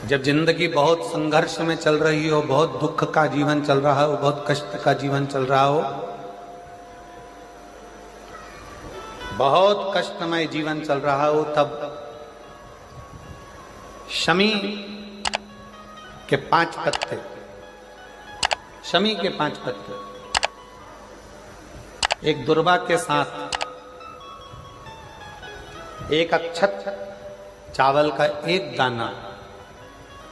जब जिंदगी बहुत संघर्ष में चल रही हो, बहुत दुख का जीवन चल रहा हो, बहुत कष्ट का जीवन चल रहा हो, बहुत कष्टमय जीवन चल रहा हो, तब शमी के 5 पत्ते, शमी के 5 पत्ते एक दुर्वा के साथ एक अक्षत चावल का एक दाना,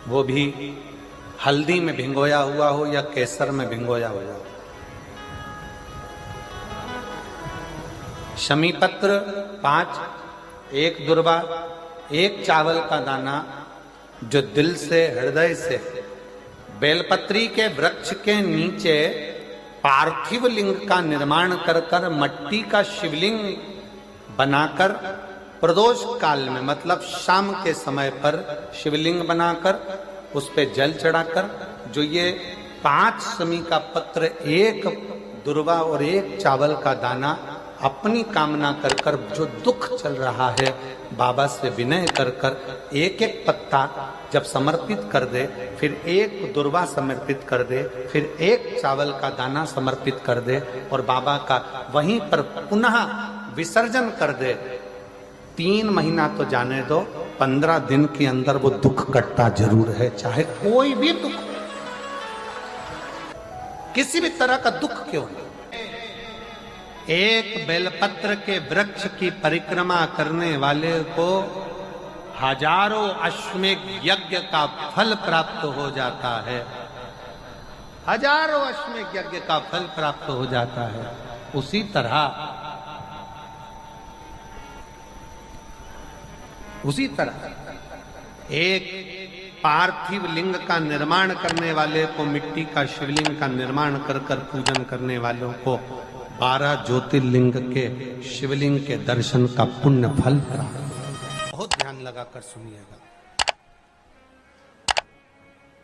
वो भी हल्दी में भिंगोया हुआ हो या केसर में भिंगोया हुआ हो। शमी पत्र 5, एक दुर्वा, एक चावल का दाना, जो दिल से हृदय से बेलपत्री के वृक्ष के नीचे पार्थिव लिंग का निर्माण कर कर मट्टी का शिवलिंग बनाकर प्रदोष काल में, मतलब शाम के समय पर शिवलिंग बनाकर उस पे जल चढ़ाकर, जो ये 5 शमी का पत्र, एक दुर्वा और एक चावल का दाना, अपनी कामना कर कर जो दुख चल रहा है बाबा से विनय कर कर एक एक पत्ता जब समर्पित कर दे, फिर एक दुर्वा समर्पित कर दे, फिर एक चावल का दाना समर्पित कर दे और बाबा का वहीं पर पुनः विसर्जन कर दे, 3 महीना तो जाने दो, 15 दिन के अंदर वो दुख कटता जरूर है, चाहे कोई भी दुख, किसी भी तरह का दुख क्यों नहीं। एक बेलपत्र के वृक्ष की परिक्रमा करने वाले को हजारों अश्वमेघ यज्ञ का फल प्राप्त हो जाता है, हजारों अश्वमेघ यज्ञ का फल प्राप्त हो जाता है। उसी तरह एक पार्थिव लिंग का निर्माण करने वाले को, मिट्टी का शिवलिंग का निर्माण कर कर पूजन करने वालों को 12 ज्योतिर्लिंग के शिवलिंग के दर्शन का पुण्य फल प्राप्त। बहुत ध्यान लगाकर सुनिएगा।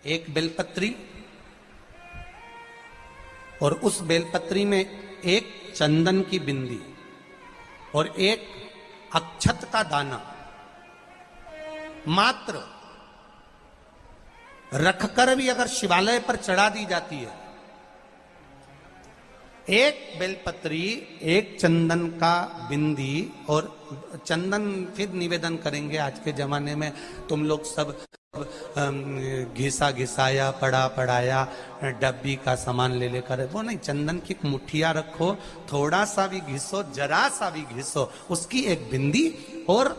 एक बेलपत्री और उस बेलपत्री में एक चंदन की बिंदी और एक अक्षत का दाना मात्र रखकर भी अगर शिवालय पर चढ़ा दी जाती है, एक बेलपत्री, एक चंदन का बिंदी, और चंदन फिर निवेदन करेंगे आज के जमाने में तुम लोग सब घिसा घिसाया, पड़ा पड़ाया, डब्बी का सामान ले लेकर, वो नहीं, चंदन की मुठिया रखो, थोड़ा सा भी घिसो, जरा सा भी घिसो, उसकी एक बिंदी और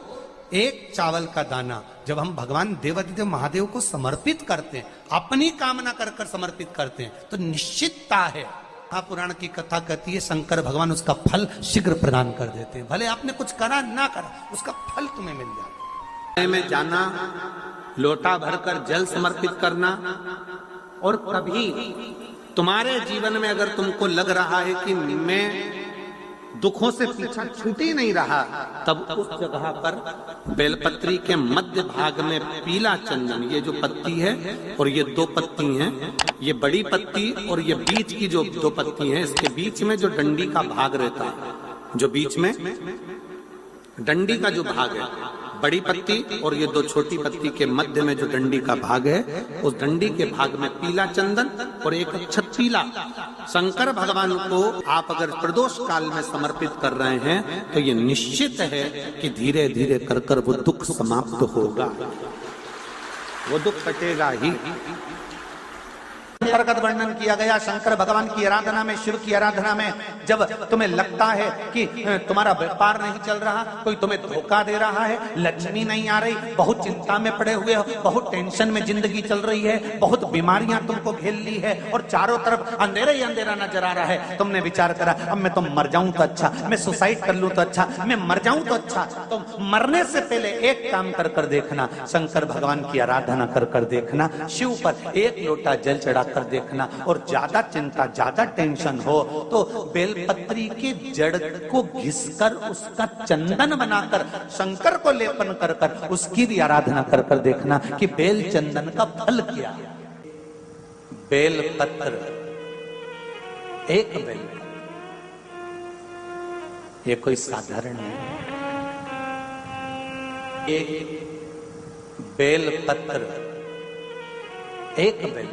एक चावल का दाना जब हम भगवान देवादिदेव महादेव को समर्पित करते हैं, अपनी कामना कर कर समर्पित करते हैं, तो निश्चितता है, पुराण की कथा कहती है, शंकर भगवान उसका फल शीघ्र प्रदान कर देते हैं। भले आपने कुछ करा ना करा, उसका फल तुम्हें मिल जाता है। में जाना, लोटा भरकर जल समर्पित करना, और कभी तुम्हारे जीवन में अगर तुमको लग रहा है कि मैं दुखों से पीछा छूट ही नहीं रहा, तब उस जगह पर बेलपत्री के मध्य भाग में पीला चंदन, ये जो पत्ती है और ये 2 पत्ती हैं, ये बड़ी पत्ती और ये बीच की जो 2 पत्ती हैं, इसके बीच में जो डंडी का भाग रहता है, जो बीच में डंडी का जो भाग है, बड़ी पत्ती और ये 2 छोटी पत्ती के मध्य में जो डंडी का भाग है, उस डंडी के भाग में पीला चंदन और एक अक्षत पीला, शंकर भगवान को आप अगर प्रदोष काल में समर्पित कर रहे हैं, तो ये निश्चित है कि धीरे धीरे कर कर वो दुख समाप्त होगा, वो दुख कटेगा ही। अंतर्गत वर्णन किया गया शंकर भगवान की आराधना में, शिव की आराधना में, जब तुम्हें लगता है कि तुम्हारा व्यापार नहीं चल रहा, कोई तुम्हें धोखा दे रहा है, लक्ष्मी नहीं आ रही, बहुत चिंता में पड़े हुए हो, बहुत टेंशन में जिंदगी चल रही है, बहुत बीमारियां तुमको घेर ली है और चारों तरफ अंधेरा ही अंधेरा नजर आ रहा है, तुमने विचार करा अब मैं तो मर जाऊं तो अच्छा, मैं सुसाइड कर लूं तो अच्छा, मैं मर जाऊं तो अच्छा, तो मरने से पहले एक काम कर कर देखना, शंकर भगवान की आराधना कर कर देखना, शिव पर एक लोटा जल चढ़ा कर देखना, और ज्यादा चिंता, ज्यादा टेंशन हो तो बेलपत्री के जड़ को घिसकर उसका चंदन बनाकर शंकर को लेपन कर कर उसकी भी आराधना कर कर देखना कि बेल चंदन का फल क्या। बेलपत्र, एक बेल, ये कोई साधारण नहीं, एक बेलपत्र एक बेल,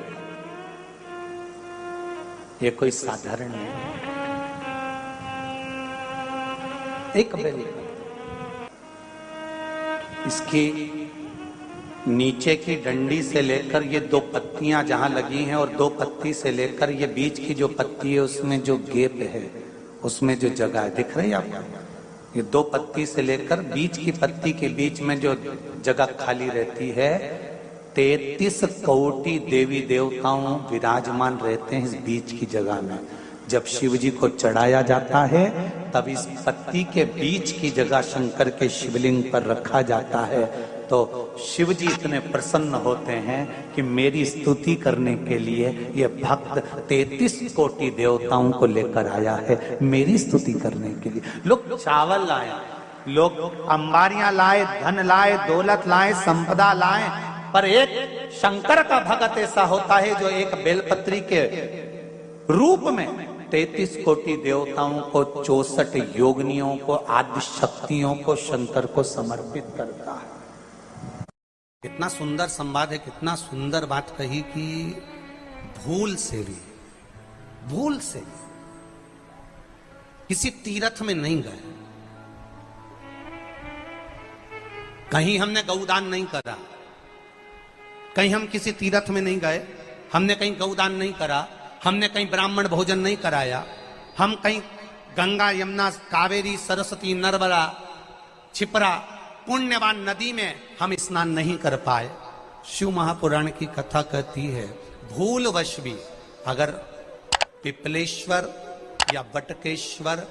ये कोई साधारण नहीं, एक बेल। इसकी नीचे की डंडी से लेकर ये दो पत्तियां जहां लगी हैं और दो पत्ती से लेकर ये बीच की जो पत्ती है उसमें जो गैप है, उसमें जो जगह है, दिख रही है आपको? ये दो पत्ती से लेकर बीच की पत्ती के बीच में जो जगह खाली रहती है, 33 कोटि देवी देवताओं विराजमान रहते हैं इस बीच की जगह में। जब शिव जी को चढ़ाया जाता है तब इस पत्ती के बीच की जगह शंकर के शिवलिंग पर रखा जाता है, तो शिव जी इतने प्रसन्न होते हैं कि मेरी स्तुति करने के लिए ये भक्त 33 कोटि देवताओं को लेकर आया है, मेरी स्तुति करने के लिए। लोग चावल लाए, लोग अंबारियां लाए, धन लाए, दौलत लाए, संपदा लाए, पर एक शंकर का भक्त ऐसा होता है जो एक बेलपत्री के रूप में 33 कोटि देवताओं को, 64 योगिनियों को, आदि शक्तियों को शंकर को समर्पित करता है। कितना सुंदर संवाद है, कितना सुंदर बात कही कि भूल से भी किसी तीर्थ में नहीं गए, कहीं हमने गौदान नहीं करा, कहीं हम किसी तीर्थ में नहीं गए, हमने कहीं गौदान नहीं करा, हमने कहीं ब्राह्मण भोजन नहीं कराया, हम कहीं गंगा यमुना कावेरी सरस्वती नर्मदा छिपरा पुण्यवान नदी में हम स्नान नहीं कर पाए। शिव महापुराण की कथा कहती है भूलवश भी अगर पिपलेश्वर या बटकेश्वर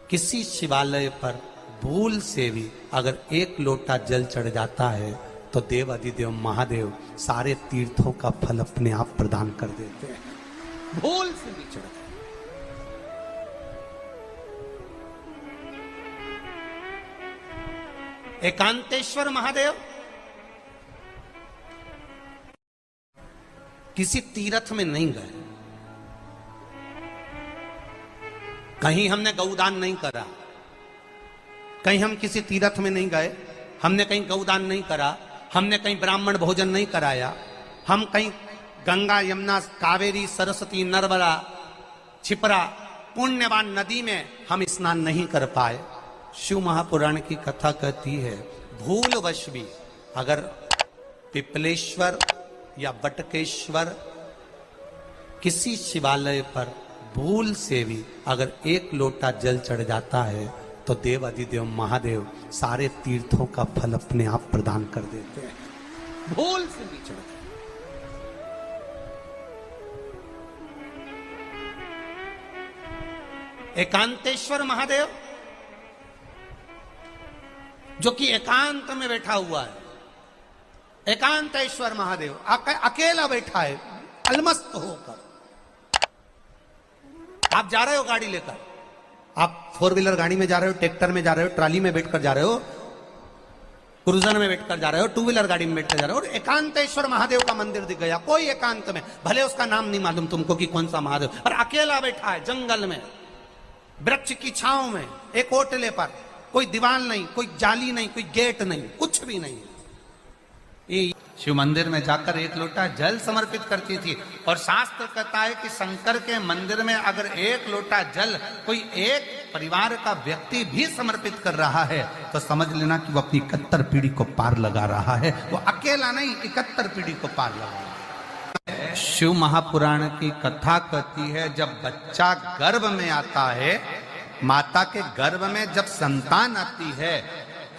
किसी शिवालय पर भूल से भी अगर एक लोटा जल चढ़ जाता है तो देव अधिदेव महादेव सारे तीर्थों का फल अपने आप प्रदान कर देते हैं। भूल से भी चढ़, एकांतेश्वर महादेव किसी तीर्थ में नहीं गए, कहीं हमने गौदान नहीं करा, कहीं हम किसी तीर्थ में नहीं गए, हमने कहीं गौदान नहीं करा, हमने कहीं ब्राह्मण भोजन नहीं कराया, हम कहीं गंगा यमुना कावेरी सरस्वती नर्मदा छिपरा पुण्यवान नदी में हम स्नान नहीं कर पाए। शिव महापुराण की कथा कहती है भूलवश भी अगर पिपलेश्वर या बटकेश्वर किसी शिवालय पर भूल से भी अगर एक लोटा जल चढ़ जाता है तो देव अधिदेव महादेव सारे तीर्थों का फल अपने आप प्रदान कर देते हैं। भूल से भी चढ़, एकांतेश्वर महादेव जो कि एकांत में बैठा हुआ है, एकांतेश्वर महादेव अकेला बैठा है अलमस्त होकर। आप जा रहे हो गाड़ी लेकर, आप 4 व्हीलर गाड़ी में जा रहे हो, ट्रैक्टर में जा रहे हो, ट्राली में बैठकर जा रहे हो, क्रूजर में बैठकर जा रहे हो, 2 व्हीलर गाड़ी में बैठकर जा रहे हो और एकांतेश्वर महादेव का मंदिर दिख गया, कोई एकांत में, भले उसका नाम नहीं मालूम तुमको कि कौन सा महादेव, पर अकेला बैठा है जंगल में, वृक्ष की छांव में, एक ओटले पर, कोई दीवार नहीं, कोई जाली नहीं, कोई गेट नहीं, कुछ भी नहीं। शिव मंदिर में जाकर एक लोटा जल समर्पित करती थी और शास्त्र कहता है कि शंकर के मंदिर में अगर एक लोटा जल कोई एक परिवार का व्यक्ति भी समर्पित कर रहा है तो समझ लेना कि वो अपनी 71 पीढ़ी को पार लगा रहा है। वो अकेला नहीं, 71 पीढ़ी को पार लगा रहा है। शिव महापुराण की कथा कहती है जब बच्चा गर्भ में आता है, माता के गर्भ में जब संतान आती है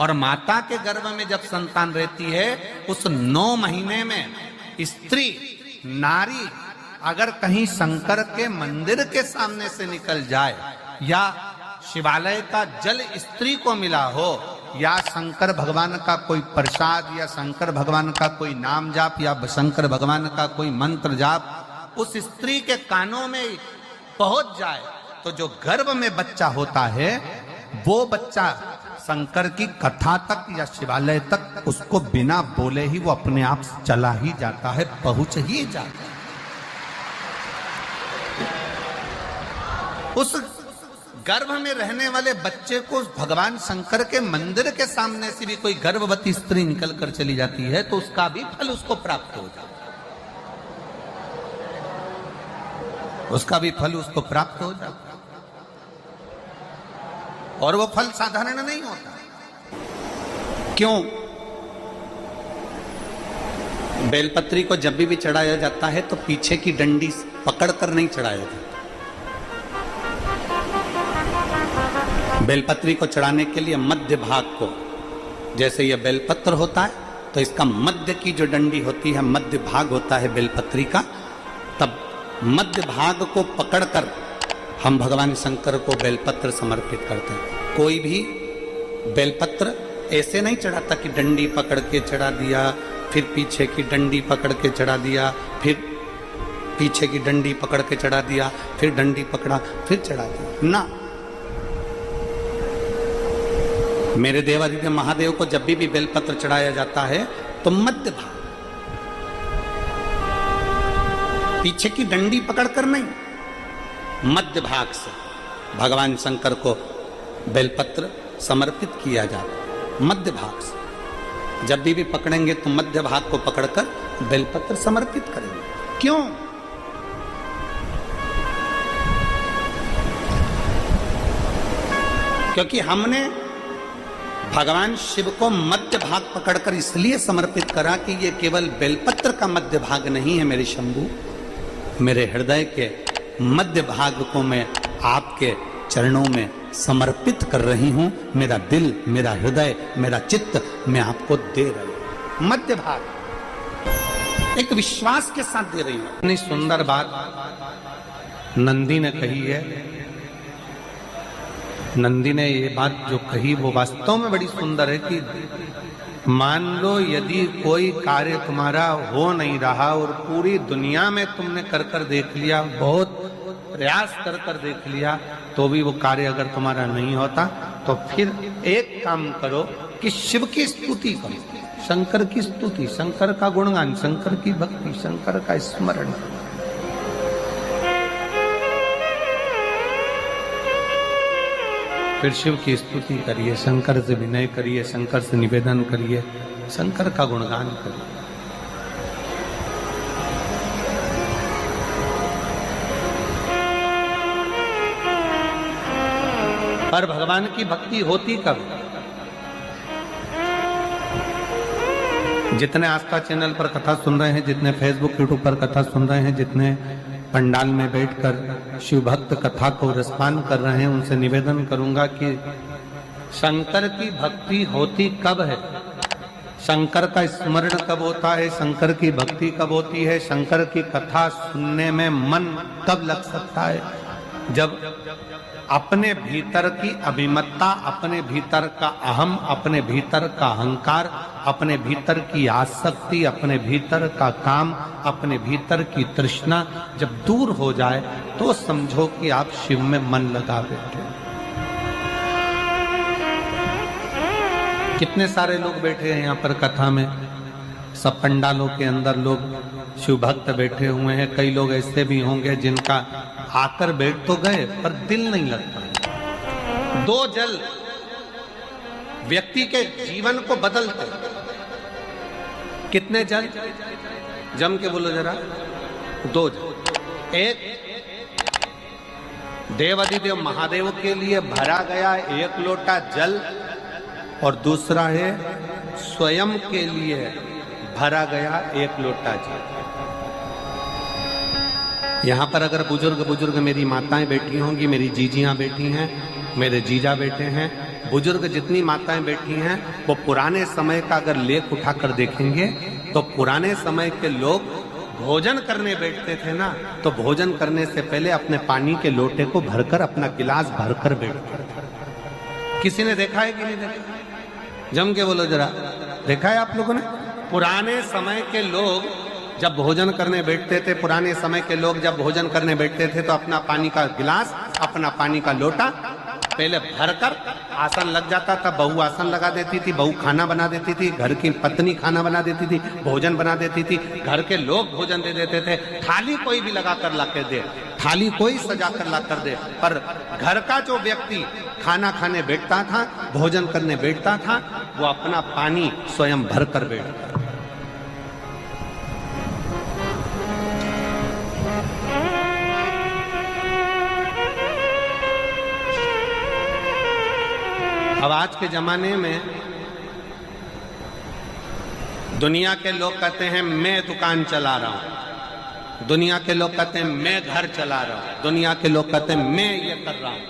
और माता के गर्भ में जब संतान रहती है, उस 9 महीने में स्त्री नारी अगर कहीं शंकर के मंदिर के सामने से निकल जाए या शिवालय का जल स्त्री को मिला हो या शंकर भगवान का कोई प्रसाद या शंकर भगवान का कोई नाम जाप या शंकर भगवान का कोई मंत्र जाप उस स्त्री के कानों में पहुंच जाए तो जो गर्भ में बच्चा होता है वो बच्चा शंकर की कथा तक या शिवालय तक उसको बिना बोले ही वो अपने आप चला ही जाता है, पहुंच ही जाता है। उस गर्भ में रहने वाले बच्चे को भगवान शंकर के मंदिर के सामने से भी कोई गर्भवती स्त्री निकल कर चली जाती है तो उसका भी फल उसको प्राप्त हो जाता है। उसका भी फल उसको प्राप्त हो जाता, और वो फल साधारण नहीं होता। क्यों? बेलपत्री को जब भी चढ़ाया जाता है तो पीछे की डंडी पकड़कर नहीं चढ़ाया जाता। बेलपत्री को चढ़ाने के लिए मध्य भाग को, जैसे यह बेलपत्र होता है तो इसका मध्य की जो डंडी होती है, मध्य भाग होता है बेलपत्री का, तब मध्य भाग को पकड़कर हम भगवान शंकर को बेलपत्र समर्पित करते हैं। कोई भी बेलपत्र ऐसे नहीं चढ़ाता कि डंडी पकड़ के चढ़ा दिया, फिर पीछे की डंडी पकड़ के चढ़ा दिया, फिर पीछे की डंडी पकड़ के चढ़ा दिया, फिर डंडी पकड़ा फिर चढ़ा दिया ना। मेरे देवादिदेव महादेव को जब भी बेलपत्र चढ़ाया जाता है तो मध्य भाग, पीछे की डंडी पकड़कर नहीं, मध्य भाग से भगवान शंकर को बेलपत्र समर्पित किया जाता है। मध्य भाग से जब भी पकड़ेंगे तो मध्य भाग को पकड़कर बेलपत्र समर्पित करेंगे। क्यों? क्योंकि हमने भगवान शिव को मध्य भाग पकड़कर इसलिए समर्पित करा कि ये केवल बेलपत्र का मध्य भाग नहीं है मेरे शंभू, मेरे हृदय के मध्य भाग को मैं आपके चरणों में समर्पित कर रही हूं। मेरा दिल, मेरा हृदय, मेरा चित्त मैं आपको दे रही हूं। मध्य भाग एक विश्वास के साथ दे रही हूं। इतनी सुंदर बात नंदी ने कही है। नंदी ने ये बात जो कही वो वास्तव में बड़ी सुंदर है कि मान लो यदि कोई कार्य तुम्हारा हो नहीं रहा और पूरी दुनिया में तुमने कर कर देख लिया, बहुत प्रयास कर कर देख लिया, तो भी वो कार्य अगर तुम्हारा नहीं होता, तो फिर एक काम करो कि शिव की स्तुति करो, शंकर की स्तुति, शंकर का गुणगान, शंकर की भक्ति, शंकर का स्मरण। फिर शिव की स्तुति करिए, शंकर से विनय करिए, शंकर से निवेदन करिए, शंकर का गुणगान करिए। पर भगवान की भक्ति होती कब? जितने आस्था चैनल पर कथा सुन रहे हैं, जितने फेसबुक यूट्यूब पर कथा सुन रहे हैं, जितने पंडाल में बैठकर शिव भक्त कथा को रसपान कर रहे हैं, उनसे निवेदन करूंगा कि शंकर की भक्ति होती कब है, शंकर का स्मरण कब होता है, शंकर की भक्ति कब होती है, शंकर की कथा सुनने में मन कब लग सकता है? जब अपने भीतर की अभिमत्ता, अपने भीतर का अहम, अपने भीतर का अहंकार, अपने भीतर की आसक्ति, अपने भीतर का काम, अपने भीतर की तृष्णा जब दूर हो जाए तो समझो कि आप शिव में मन लगा बैठे। कितने सारे लोग बैठे हैं यहाँ पर कथा में, सब पंडालों के अंदर लोग शिव भक्त बैठे हुए हैं। कई लोग ऐसे भी होंगे जिनका आकर बैठ तो गए पर दिल नहीं लगता। दो जल व्यक्ति के जीवन को बदलते। कितने जल? जम के बोलो जरा। दो जल। एक देवादिदेव महादेव के लिए भरा गया एक लोटा जल और दूसरा है स्वयं के लिए भरा गया एक लोटा जल। यहाँ पर अगर बुजुर्ग मेरी माताएं बैठी होंगी, मेरी जीजियां बैठी हैं, मेरे जीजा बैठे हैं, बुजुर्ग जितनी माताएं बैठी हैं, वो पुराने समय का अगर लेख उठाकर देखेंगे तो पुराने समय के लोग भोजन करने बैठते थे ना, तो भोजन करने से पहले अपने पानी के लोटे को भरकर, अपना गिलास भरकर बैठते थे। किसी ने देखा है कि नहीं देखा? जम के बोलो जरा, देखा है आप लोगों ने? पुराने समय के लोग जब भोजन करने बैठते थे, पुराने समय के लोग जब भोजन करने बैठते थे तो अपना पानी का गिलास, अपना पानी का लोटा पहले भरकर आसन लग जाता था। बहू आसन लगा देती थी, बहू खाना बना देती थी, घर की पत्नी खाना बना देती थी, भोजन बना देती थी, घर के लोग भोजन दे देते थे। थाली कोई भी लगा कर ला कर दे, थाली कोई सजा कर ला कर दे, पर घर का जो व्यक्ति खाना खाने बैठता था, भोजन करने बैठता था, वो अपना पानी स्वयं भर कर बैठता। अब आज के जमाने में दुनिया के लोग कहते हैं मैं दुकान चला रहा हूं, दुनिया के लोग कहते हैं मैं घर चला रहा हूं, दुनिया के लोग कहते हैं मैं ये कर रहा हूं।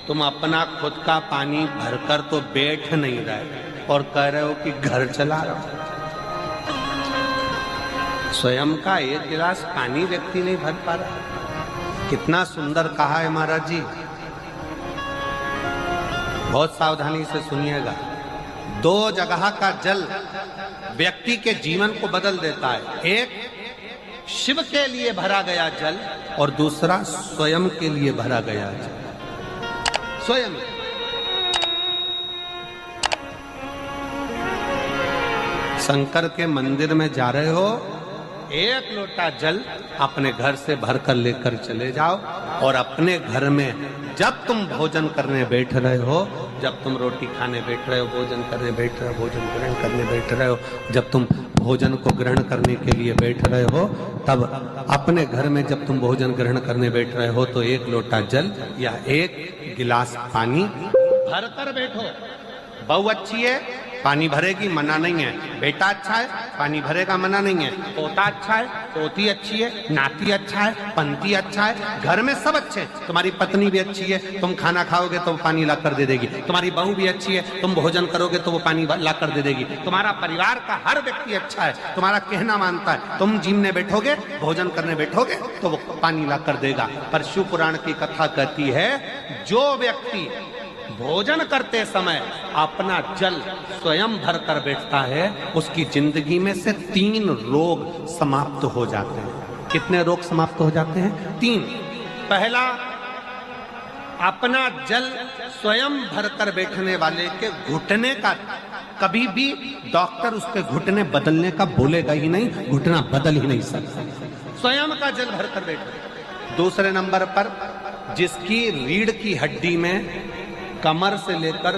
तुम अपना खुद का पानी भरकर तो बैठ नहीं रहे और कह रहे हो कि घर चला रहा हूं। स्वयं का एक गिलास पानी व्यक्ति नहीं भर पा रहा। कितना सुंदर कहा है महाराज जी, बहुत सावधानी से सुनिएगा। दो जगह का जल व्यक्ति के जीवन को बदल देता है। एक शिव के लिए भरा गया जल और दूसरा स्वयं के लिए भरा गया जल। स्वयं शंकर के मंदिर में जा रहे हो, एक लोटा जल अपने घर से भरकर लेकर चले जाओ और अपने घर में जब तुम भोजन करने बैठ रहे हो, जब तुम रोटी खाने बैठ रहे हो, भोजन करने बैठ रहे हो, भोजन ग्रहण करने बैठ रहे हो, जब तुम भोजन को ग्रहण करने के लिए बैठ रहे हो, तब अपने घर में जब तुम भोजन ग्रहण करने बैठ रहे हो तो एक लोटा जल या एक गिलास पानी भरकर बैठो। बहू अच्छी है, पानी भरेगी, मना नहीं है। बेटा अच्छा है, पानी भरेगा, मना नहीं है। पोता अच्छा है, पोती अच्छी है, नाती अच्छा है, पंती अच्छा है, घर में सब अच्छे। तुम्हारी पत्नी भी अच्छी है, तुम खाना खाओगे तो वो पानी ला कर दे देगी। तुम्हारी बहू भी अच्छी है, तुम भोजन करोगे तो वो पानी ला कर दे देगी। तुम्हारा परिवार का हर व्यक्ति अच्छा है, तुम्हारा कहना मानता है। तुम जिमने बैठोगे, भोजन करने बैठोगे तो वो पानी ला कर देगा। पर शिव पुराण की कथा कहती है, जो व्यक्ति भोजन करते समय अपना जल स्वयं भर कर बैठता है, उसकी जिंदगी में से 3 रोग समाप्त हो जाते हैं। कितने रोग समाप्त हो जाते हैं? 3। पहला, अपना जल स्वयं भरकर बैठने वाले के घुटने का कभी भी डॉक्टर उसके घुटने बदलने का बोलेगा ही नहीं, घुटना बदल ही नहीं सकता। स्वयं का जल भरकर बैठे। दूसरे नंबर पर, जिसकी रीढ़ की हड्डी में कमर से लेकर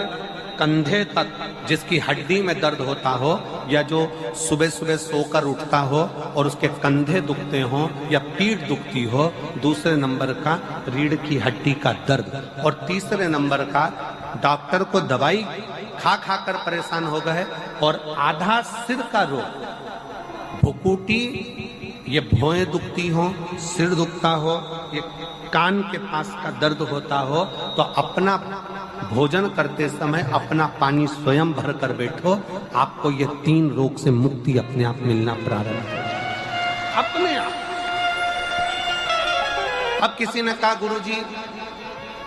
कंधे तक जिसकी हड्डी में दर्द होता हो, या जो सुबह सुबह सोकर उठता हो और उसके कंधे दुखते हो या पीठ दुखती हो। दूसरे नंबर का रीढ़ की हड्डी का दर्द। और तीसरे नंबर का, डॉक्टर को दवाई खा खा कर परेशान हो गए और आधा सिर का रोग, भुकुटी, ये भौएं दुखती हो, सिर दुखता हो, ये कान के पास का दर्द होता हो, तो अपना भोजन करते समय अपना पानी स्वयं भर कर बैठो। आपको ये 3 रोग से मुक्ति अपने आप मिलना प्रारंभ हो, अपने आप। अब किसी ने कहा, गुरुजी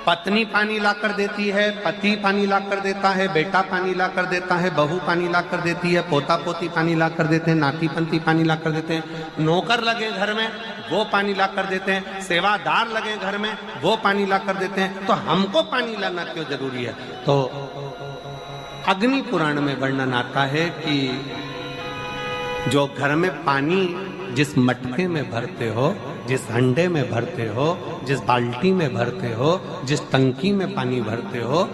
पत्नी पानी ला कर देती है, पति पानी ला कर देता है, बेटा पानी ला कर देता है, बहू पानी ला कर देती है, पोता पोती पानी ला कर देते हैं, नाती पंती पानी ला कर देते हैं, नौकर लगे घर में वो पानी ला कर देते हैं, सेवादार लगे घर में वो पानी ला कर देते हैं, तो हमको पानी लाना क्यों जरूरी है? तो अग्नि पुराण में वर्णन आता है कि जो घर में पानी जिस मटके में भरते हो, जिस हंडे में भरते हो, जिस बाल्टी में भरते हो, जिस टंकी में पानी भरते हो,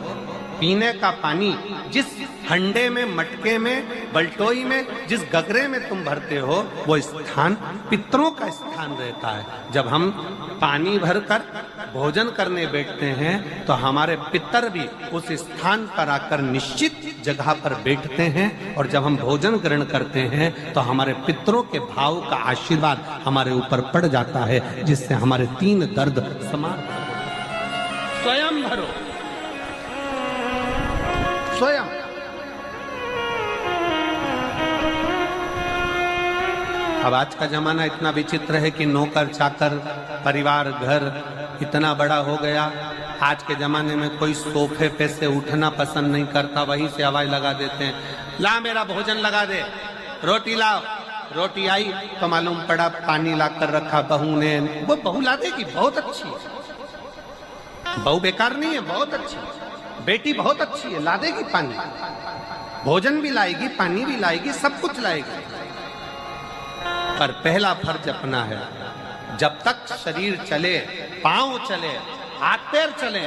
पीने का पानी जिस हंडे में, मटके में, बल्टोई में, जिस गगरे में तुम भरते हो, वो स्थान पितरों का स्थान रहता है। जब हम पानी भरकर भोजन करने बैठते हैं तो हमारे पितर भी उस स्थान पर आकर निश्चित जगह पर बैठते हैं, और जब हम भोजन ग्रहण करते हैं तो हमारे पितरों के भाव का आशीर्वाद हमारे ऊपर पड़ जाता है, जिससे हमारे 3 दर्द समाप्त हो जाते। स्वयं भरो, स्वयं। अब आज का जमाना इतना विचित्र है कि नौकर चाकर, परिवार, घर इतना बड़ा हो गया। आज के जमाने में कोई सोफे पे से उठना पसंद नहीं करता, वहीं से आवाज लगा देते हैं, ला मेरा भोजन लगा दे, रोटी लाओ। रोटी आई तो मालूम पड़ा पानी ला कर रखा बहू ने। वो बहू ला देगी, बहुत अच्छी है, बहू बेकार नहीं है, बहुत अच्छी है, बेटी बहुत अच्छी है, ला देगी पानी, भोजन भी लाएगी, पानी भी लाएगी, सब कुछ लाएगी। पर पहला फर्ज अपना है, जब तक शरीर चले, पांव चले, हाथ पैर चले,